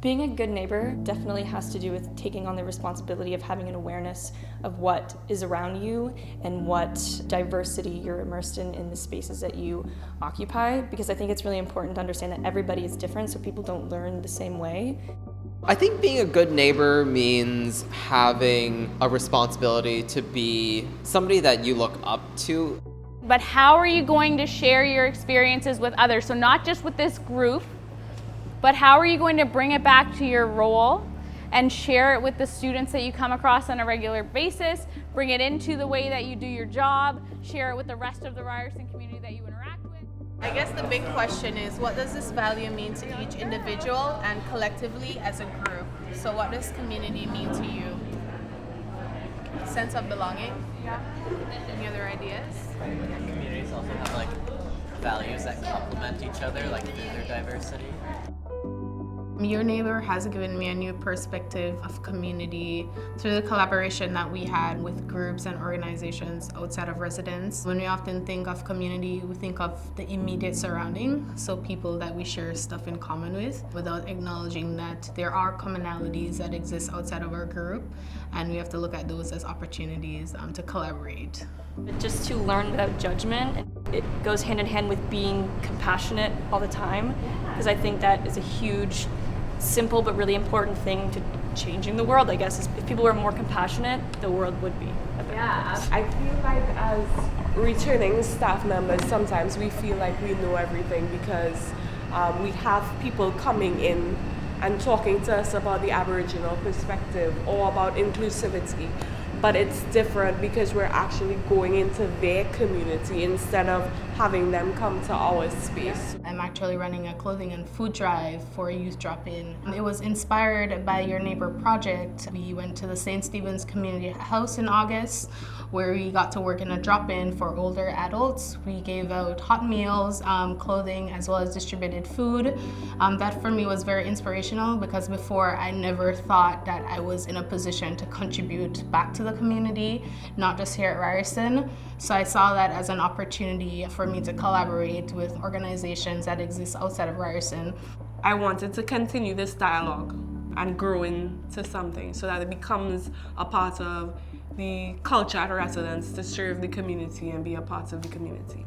Being a good neighbor definitely has to do with taking on the responsibility of having an awareness of what is around you and what diversity you're immersed in the spaces that you occupy, because I think it's really important to understand that everybody is different, so people don't learn the same way. I think being a good neighbor means having a responsibility to be somebody that you look up to. But how are you going to share your experiences with others? So not just with this group, but how are you going to bring it back to your role and share it with the students that you come across on a regular basis, bring it into the way that you do your job, share it with the rest of the Ryerson community that you interact with? I guess the big question is, what does this value mean to each individual and collectively as a group? So what does community mean to you? Sense of belonging? Yeah. Any other ideas? Communities also have values that complement each other, through their diversity. Your Neighbor has given me a new perspective of community through the collaboration that we had with groups and organizations outside of residence. When we often think of community, we think of the immediate surrounding, so people that we share stuff in common with, without acknowledging that there are commonalities that exist outside of our group, and we have to look at those as opportunities to collaborate. Just to learn without judgment. It goes hand in hand with being compassionate all the time, because I think that is a huge, simple but really important thing to changing the world, I guess. If people were more compassionate, the world would be a better place. I feel like as returning staff members, sometimes we feel like we know everything because we have people coming in and talking to us about the Aboriginal perspective or about inclusivity. But it's different because we're actually going into their community instead of having them come to our space. I'm actually running a clothing and food drive for a youth drop-in. It was inspired by Your Neighbor project. We went to the St. Stephen's Community House in August, where we got to work in a drop-in for older adults. We gave out hot meals, clothing, as well as distributed food. That for me was very inspirational because before I never thought that I was in a position to contribute back to the community, not just here at Ryerson. So I saw that as an opportunity for me to collaborate with organizations that exist outside of Ryerson. I wanted to continue this dialogue and grow into something so that it becomes a part of the culture at residence to serve the community and be a part of the community.